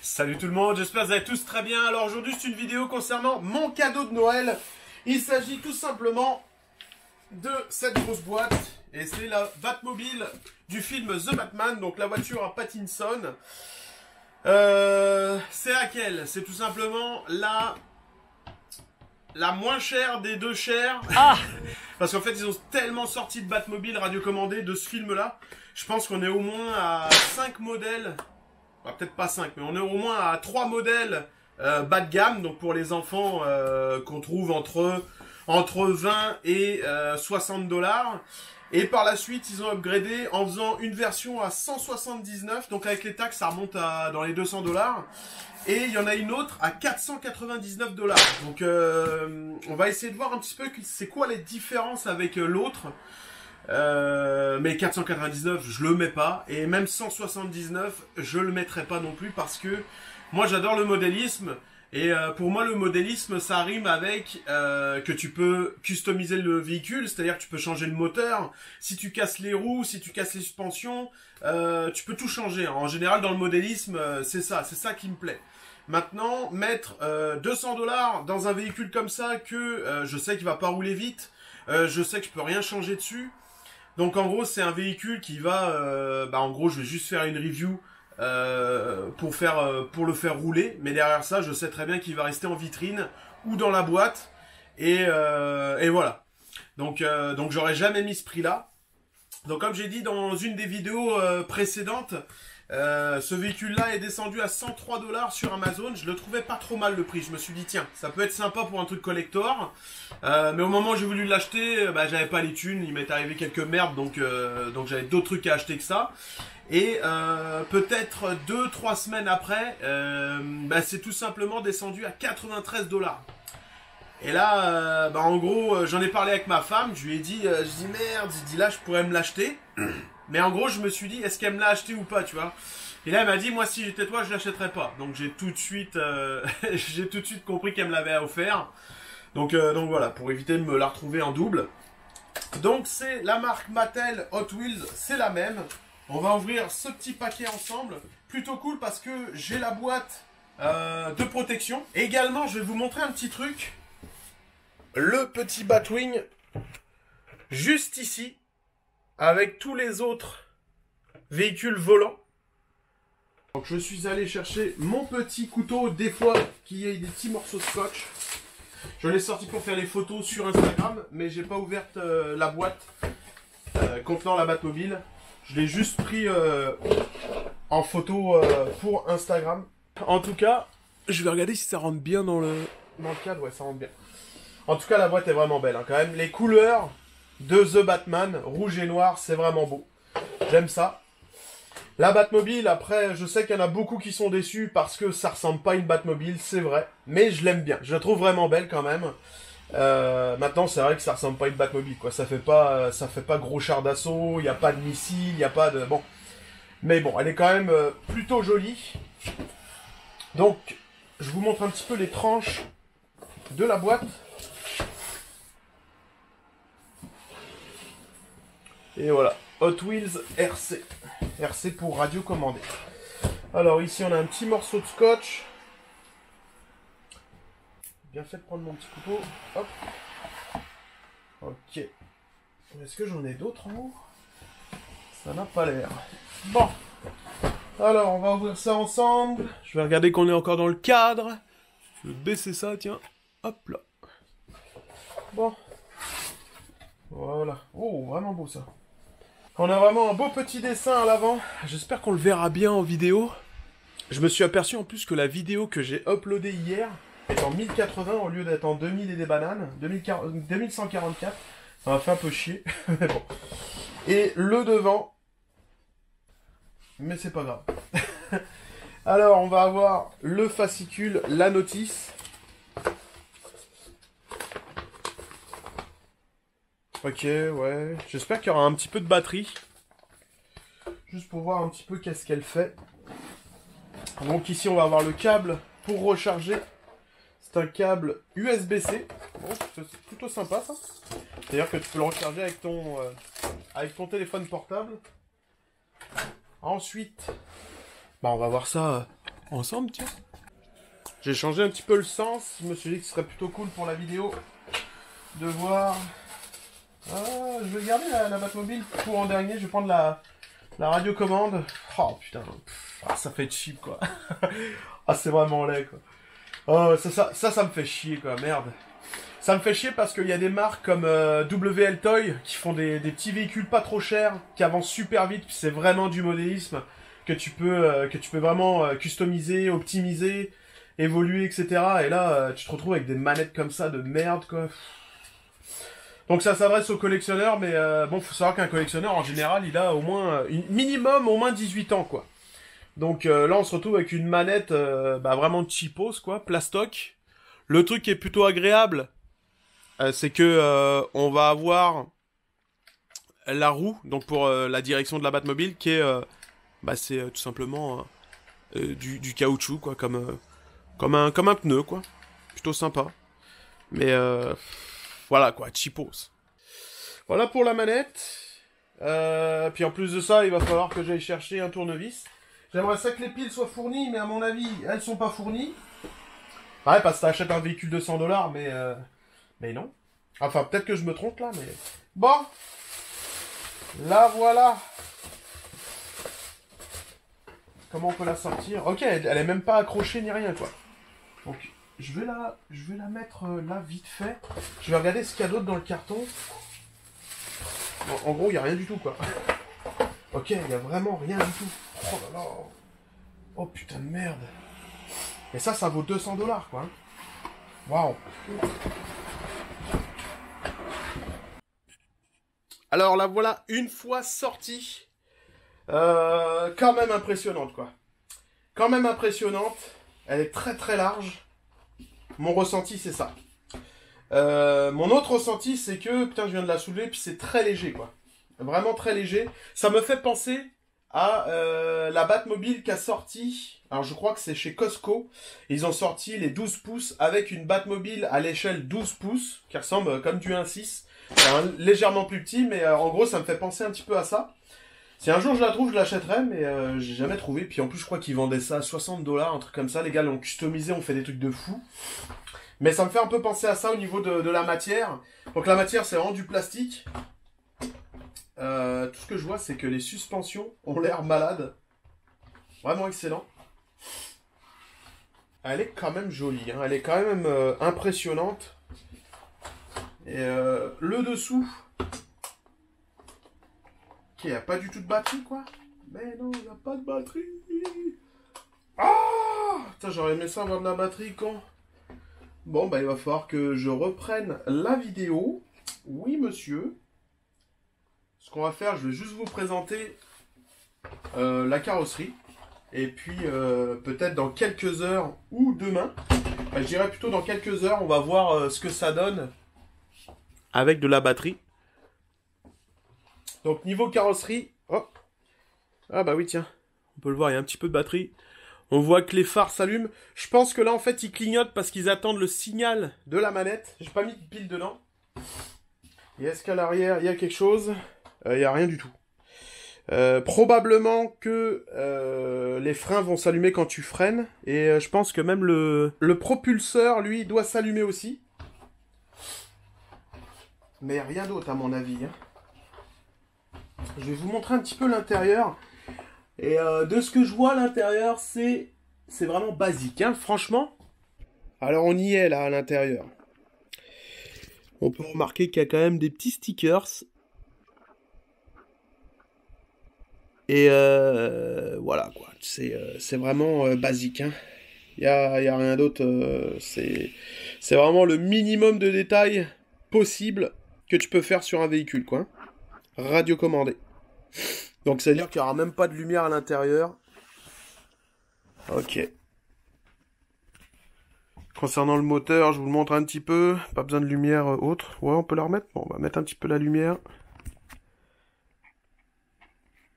Salut tout le monde, j'espère que vous allez tous très bien. Alors aujourd'hui c'est une vidéo concernant mon cadeau de Noël. Il s'agit tout simplement de cette grosse boîte. Et c'est la Batmobile du film The Batman, donc la voiture à Pattinson. C'est laquelle? C'est tout simplement la moins chère des deux chères. Ah Parce qu'en fait ils ont tellement sorti de Batmobile radiocommandée de ce film là. Je pense qu'on est au moins à 5 modèles. Bah, peut-être pas 5, mais on est au moins à 3 modèles bas de gamme, donc pour les enfants qu'on trouve entre 20 et 60 $. Et par la suite, ils ont upgradé en faisant une version à 179, donc avec les taxes, ça remonte à dans les 200 $. Et il y en a une autre à 499 $. Donc on va essayer de voir un petit peu c'est quoi les différences avec l'autre. Mais 499 je le mets pas, et même 179 je le mettrai pas non plus, parce que moi j'adore le modélisme, et pour moi le modélisme ça rime avec que tu peux customiser le véhicule, c'est-à-dire que tu peux changer le moteur, si tu casses les roues, si tu casses les suspensions, tu peux tout changer. En général dans le modélisme c'est ça qui me plaît. Maintenant mettre 200 $ dans un véhicule comme ça, que je sais qu'il va pas rouler vite, je sais que je peux rien changer dessus. Donc en gros c'est un véhicule qui va, en gros je vais juste faire une review pour le faire rouler, mais derrière ça je sais très bien qu'il va rester en vitrine ou dans la boîte, et voilà. Donc j'aurais jamais mis ce prix là. Donc comme j'ai dit dans une des vidéos précédentes, ce véhicule là est descendu à 103 $ sur Amazon. Je le trouvais pas trop mal le prix, je me suis dit tiens ça peut être sympa pour un truc collector, mais au moment où j'ai voulu l'acheter, j'avais pas les thunes, il m'est arrivé quelques merdes, donc j'avais d'autres trucs à acheter que ça. Et peut-être 2-3 semaines après, c'est tout simplement descendu à 93 $. Et là, en gros, j'en ai parlé avec ma femme, je lui ai dit, merde, je dis là je pourrais me l'acheter. Mais en gros, je me suis dit, est-ce qu'elle me l'a acheté ou pas, tu vois? Et là, elle m'a dit, moi, si j'étais toi, je l'achèterais pas. Donc, j'ai tout de suite compris qu'elle me l'avait offert. Donc voilà, pour éviter de me la retrouver en double. Donc, c'est la marque Mattel Hot Wheels, c'est la même. On va ouvrir ce petit paquet ensemble. Plutôt cool parce que j'ai la boîte de protection. Également, je vais vous montrer un petit truc. Le petit Batwing, juste ici, avec tous les autres véhicules volants. Donc je suis allé chercher mon petit couteau, des fois qu'il y ait des petits morceaux de scotch. Je l'ai sorti pour faire les photos sur Instagram, mais j'ai pas ouvert la boîte contenant la Batmobile. Je l'ai juste pris en photo pour Instagram. En tout cas, je vais regarder si ça rentre bien dans le cadre. Ouais, ça rentre bien. En tout cas, la boîte est vraiment belle, hein, quand même. Les couleurs de The Batman, rouge et noir, c'est vraiment beau. J'aime ça. La Batmobile, après, je sais qu'il y en a beaucoup qui sont déçus parce que ça ressemble pas à une Batmobile, c'est vrai. Mais je l'aime bien. Je la trouve vraiment belle quand même. Maintenant, c'est vrai que ça ressemble pas à une Batmobile, quoi. Ça fait pas gros char d'assaut, il n'y a pas de missile, il n'y a pas de... Bon. Mais bon, elle est quand même plutôt jolie. Donc, je vous montre un petit peu les tranches de la boîte. Et voilà, Hot Wheels RC. RC pour radio commandé. Alors ici on a un petit morceau de scotch. Bien fait de prendre mon petit couteau. Hop. Ok. Est-ce que j'en ai d'autres en haut? Ça n'a pas l'air. Bon. Alors on va ouvrir ça ensemble. Je vais regarder qu'on est encore dans le cadre. Je vais baisser ça, tiens. Hop là. Bon. Voilà. Oh, vraiment beau ça. On a vraiment un beau petit dessin à l'avant. J'espère qu'on le verra bien en vidéo. Je me suis aperçu en plus que la vidéo que j'ai uploadée hier est en 1080 au lieu d'être en 2000 et des bananes. 2144. Ça m'a fait un peu chier. Mais bon. Et le devant. Mais c'est pas grave. Alors, on va avoir le fascicule, la notice. Ok, ouais. J'espère qu'il y aura un petit peu de batterie. Juste pour voir un petit peu qu'est-ce qu'elle fait. Donc ici, on va avoir le câble pour recharger. C'est un câble USB-C. Bon, c'est plutôt sympa, ça. C'est-à-dire que tu peux le recharger avec ton téléphone portable. Ensuite, on va voir ça ensemble, tiens. J'ai changé un petit peu le sens. Je me suis dit que ce serait plutôt cool pour la vidéo de voir. Ah, je vais garder la Batmobile pour en dernier. Je vais prendre la radiocommande. Oh putain, ah, ça fait cheap quoi. Ah, c'est vraiment laid quoi. Oh, ça me fait chier quoi, merde. Ça me fait chier parce qu'il y a des marques comme WL Toy qui font des petits véhicules pas trop chers, qui avancent super vite, puis c'est vraiment du modélisme que tu peux vraiment customiser, optimiser, évoluer, etc. Et là, tu te retrouves avec des manettes comme ça de merde, quoi. Donc ça s'adresse aux collectionneurs, mais bon, faut savoir qu'un collectionneur, en général, il a au moins, minimum, au moins 18 ans, quoi. Donc là, on se retrouve avec une manette vraiment cheapos, quoi, plastoc. Le truc qui est plutôt agréable, c'est que on va avoir la roue, donc pour la direction de la Batmobile, qui est, c'est tout simplement du caoutchouc, quoi, comme un pneu, quoi. Plutôt sympa. Mais voilà, quoi, cheapos. Voilà pour la manette. Puis en plus de ça, il va falloir que j'aille chercher un tournevis. J'aimerais ça que les piles soient fournies, mais à mon avis, elles sont pas fournies. Ouais, parce que t'achètes un véhicule de 100 $, mais non. Enfin, peut-être que je me trompe là, mais... Bon. La voilà. Comment on peut la sortir? Ok, elle est même pas accrochée ni rien, quoi. Donc, je vais la mettre là, vite fait. Je vais regarder ce qu'il y a d'autre dans le carton. Bon, en gros, il n'y a rien du tout, quoi. Ok, il n'y a vraiment rien du tout. Oh là là. Oh putain de merde. Et ça vaut 200 $, quoi. Waouh. Alors la voilà une fois sortie. Quand même impressionnante, quoi. Quand même impressionnante. Elle est très très large. Mon ressenti, c'est ça. Mon autre ressenti, c'est que, putain, je viens de la soulever, puis c'est très léger, quoi. Vraiment très léger. Ça me fait penser à la Batmobile qui a sorti, alors je crois que c'est chez Costco, ils ont sorti les 12 pouces avec une Batmobile à l'échelle 12 pouces, qui ressemble comme du 1.6. Légèrement plus petit, mais en gros, ça me fait penser un petit peu à ça. Si un jour je la trouve, je l'achèterai, mais j'ai jamais trouvé. Puis en plus, je crois qu'ils vendaient ça à 60 $, un truc comme ça. Les gars l'ont customisé, on fait des trucs de fou. Mais ça me fait un peu penser à ça au niveau de la matière. Donc la matière, c'est vraiment du plastique. Tout ce que je vois, c'est que les suspensions ont l'air malades. Vraiment excellent. Elle est quand même jolie, hein. Elle est quand même impressionnante. Et le dessous... Ok, il n'y a pas du tout de batterie, quoi. Mais non, il n'y a pas de batterie. Ah, putain, j'aurais aimé ça avoir de la batterie, quand... Bon, bah, il va falloir que je reprenne la vidéo. Oui, monsieur. Ce qu'on va faire, je vais juste vous présenter la carrosserie. Et puis, peut-être dans quelques heures ou demain, je dirais plutôt dans quelques heures, on va voir ce que ça donne avec de la batterie. Donc, niveau carrosserie... Oh. Ah bah oui, tiens. On peut le voir, il y a un petit peu de batterie. On voit que les phares s'allument. Je pense que là, en fait, ils clignotent parce qu'ils attendent le signal de la manette. J'ai pas mis de pile dedans. Et est-ce qu'à l'arrière, il y a quelque chose? Il n'y a rien du tout. Probablement que les freins vont s'allumer quand tu freines. Et je pense que même le propulseur, lui, doit s'allumer aussi. Mais rien d'autre, à mon avis. Hein. Je vais vous montrer un petit peu l'intérieur. Et de ce que je vois à l'intérieur, c'est vraiment basique, hein, franchement. Alors on y est là à l'intérieur. On peut remarquer qu'il y a quand même des petits stickers. Et voilà quoi, c'est vraiment basique. Hein. Y a rien d'autre. C'est vraiment le minimum de détails possible que tu peux faire sur un véhicule, quoi. Radiocommandé. Donc c'est à dire qu'il n'y aura même pas de lumière à l'intérieur. Ok. Concernant le moteur, je vous le montre un petit peu. Pas besoin de lumière autre. Ouais, on peut la remettre. Bon, on va mettre un petit peu la lumière.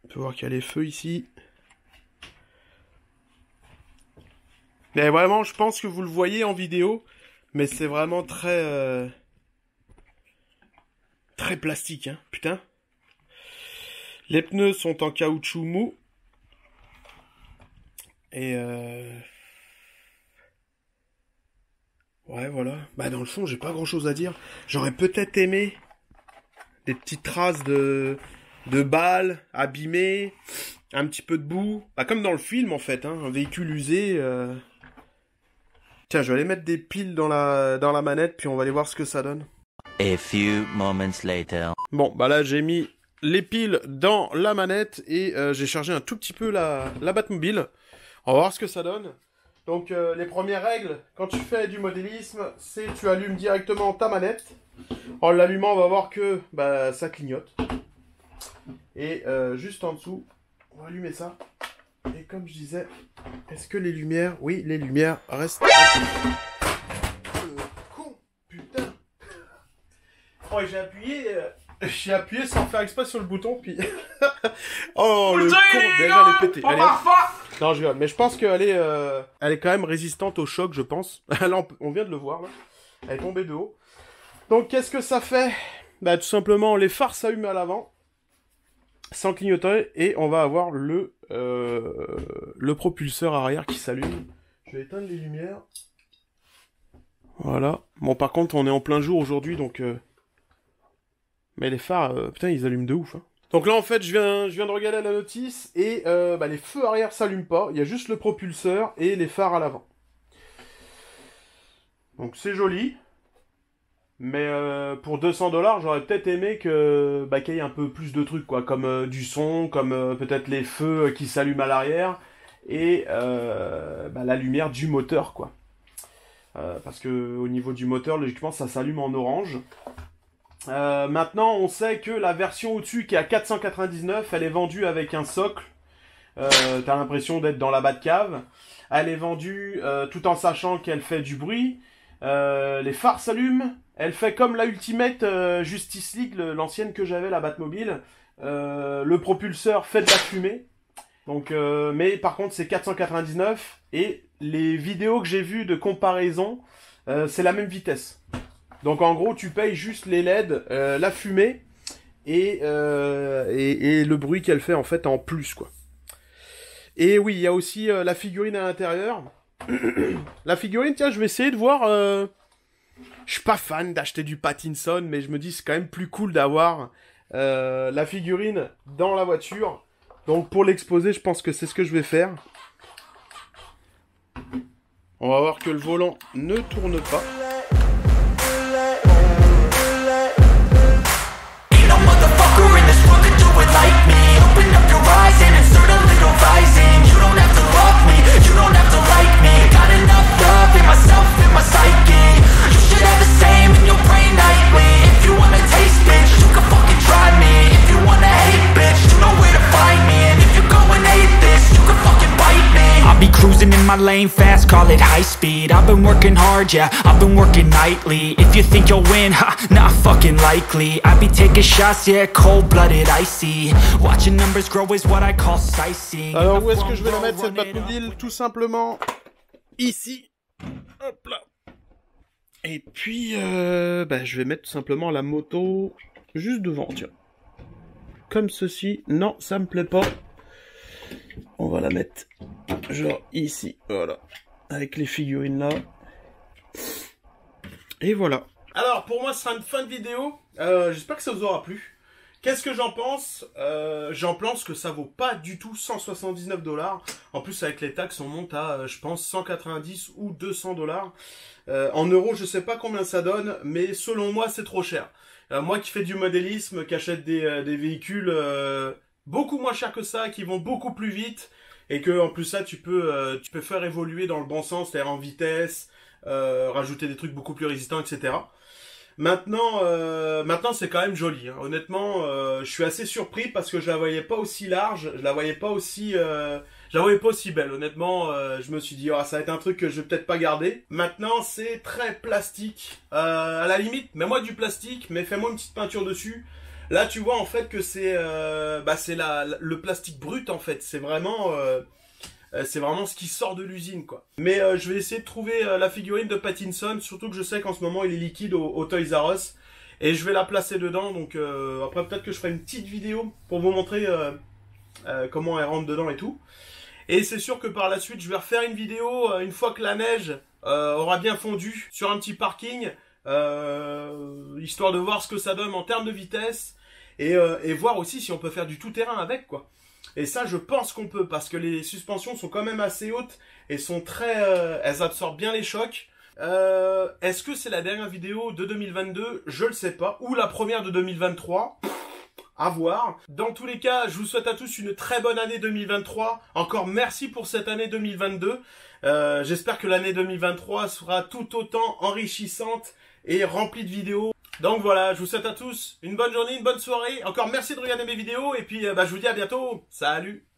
On peut voir qu'il y a les feux ici. Mais vraiment, je pense que vous le voyez en vidéo. Mais c'est vraiment très... très plastique, hein. Putain. Les pneus sont en caoutchouc mou. Et ouais, voilà. Bah, dans le fond, j'ai pas grand chose à dire. J'aurais peut-être aimé des petites traces de balles abîmées, un petit peu de boue. Bah, comme dans le film, en fait, hein, un véhicule usé. Tiens, je vais aller mettre des piles dans la manette, puis on va aller voir ce que ça donne. A few moments later. Bon, bah là, j'ai mis les piles dans la manette et j'ai chargé un tout petit peu la Batmobile. On va voir ce que ça donne. Donc, les premières règles, quand tu fais du modélisme, c'est tu allumes directement ta manette. En l'allumant, on va voir que bah, ça clignote. Et juste en dessous, on va allumer ça. Et comme je disais, est-ce que les lumières... Oui, les lumières restent... Con, putain. Oh, j'ai appuyé sans faire exprès sur le bouton, puis... Oh, le con, déjà, elle est pétée. Allez, non, je rigole. Mais je pense qu'elle est, elle est quand même résistante au choc, je pense. Là, on vient de le voir, là. Elle est tombée de haut. Donc, qu'est-ce que ça fait? Bah, tout simplement, les phares s'allument à l'avant, sans clignoter, et on va avoir le propulseur arrière qui s'allume. Je vais éteindre les lumières. Voilà. Bon, par contre, on est en plein jour aujourd'hui, donc... Mais les phares, putain, ils allument de ouf, hein. Donc là, en fait, je viens de regarder la notice, et bah, les feux arrière s'allument pas. Il y a juste le propulseur et les phares à l'avant. Donc c'est joli. Mais pour 200 $, j'aurais peut-être aimé bah, qu'il y ait un peu plus de trucs, quoi, comme du son, comme peut-être les feux qui s'allument à l'arrière, et bah, la lumière du moteur, quoi. Parce que au niveau du moteur, logiquement, ça s'allume en orange. Maintenant, on sait que la version au-dessus, qui est à 499, elle est vendue avec un socle. T'as l'impression d'être dans la Batcave. Elle est vendue tout en sachant qu'elle fait du bruit. Les phares s'allument. Elle fait comme la Ultimate Justice League, l'ancienne que j'avais, la Batmobile. Le propulseur fait de la fumée. Donc, mais par contre, c'est 499. Et les vidéos que j'ai vues de comparaison, c'est la même vitesse. Donc en gros, tu payes juste les LED, la fumée et le bruit qu'elle fait en fait en plus, quoi. Et oui, il y a aussi la figurine à l'intérieur. La figurine, tiens, je vais essayer de voir... Je suis pas fan d'acheter du Pattinson, mais je me dis c'est quand même plus cool d'avoir la figurine dans la voiture. Donc pour l'exposer, je pense que c'est ce que je vais faire. On va voir que le volant ne tourne pas. Cruising in my lane fast, call it high speed. I've been working hard, yeah, I've been working nightly. If you think you'll win, ha, not fucking likely. I be taking shots, yeah, cold-blooded, icy. Watching numbers grow is what I call sightseeing. Alors où est-ce que je vais la mettre cette Batmobile? Tout simplement ici. Hop là. Et puis, bah, je vais mettre tout simplement la moto juste devant, tiens. Comme ceci. Non, ça me plaît pas. On va la mettre genre ici, voilà, avec les figurines là. Et voilà. Alors pour moi ce sera une fin de vidéo. J'espère que ça vous aura plu. Qu'est-ce que j'en pense? J'en pense que ça vaut pas du tout 179 $. En plus avec les taxes on monte à je pense 190 ou 200 $. En euros je sais pas combien ça donne, mais selon moi c'est trop cher. Moi qui fais du modélisme, qui achète des véhicules beaucoup moins chers que ça, qui vont beaucoup plus vite, et que en plus ça tu peux faire évoluer dans le bon sens, c'est-à-dire en vitesse, rajouter des trucs beaucoup plus résistants, etc. Maintenant c'est quand même joli, hein. Honnêtement, je suis assez surpris parce que je la voyais pas aussi large, je la voyais pas aussi belle. Honnêtement, je me suis dit oh, ça va être un truc que je vais peut-être pas garder. Maintenant c'est très plastique, à la limite, mets-moi du plastique, mais fais-moi une petite peinture dessus. Là, tu vois en fait que c'est le plastique brut en fait. C'est vraiment ce qui sort de l'usine, quoi. Mais je vais essayer de trouver la figurine de Pattinson, surtout que je sais qu'en ce moment il est liquide au Toys R Us, et je vais la placer dedans. Donc après peut-être que je ferai une petite vidéo pour vous montrer comment elle rentre dedans et tout. Et c'est sûr que par la suite, je vais refaire une vidéo une fois que la neige aura bien fondu sur un petit parking, histoire de voir ce que ça donne en termes de vitesse et voir aussi si on peut faire du tout-terrain avec, quoi. Et ça, je pense qu'on peut, parce que les suspensions sont quand même assez hautes et sont très, elles absorbent bien les chocs. Est-ce que c'est la dernière vidéo de 2022? Je le sais pas. Ou la première de 2023? À voir. Dans tous les cas, je vous souhaite à tous une très bonne année 2023. Encore merci pour cette année 2022. J'espère que l'année 2023 sera tout autant enrichissante et remplie de vidéos. Donc voilà, je vous souhaite à tous une bonne journée, une bonne soirée. Encore merci de regarder mes vidéos et puis je vous dis à bientôt. Salut!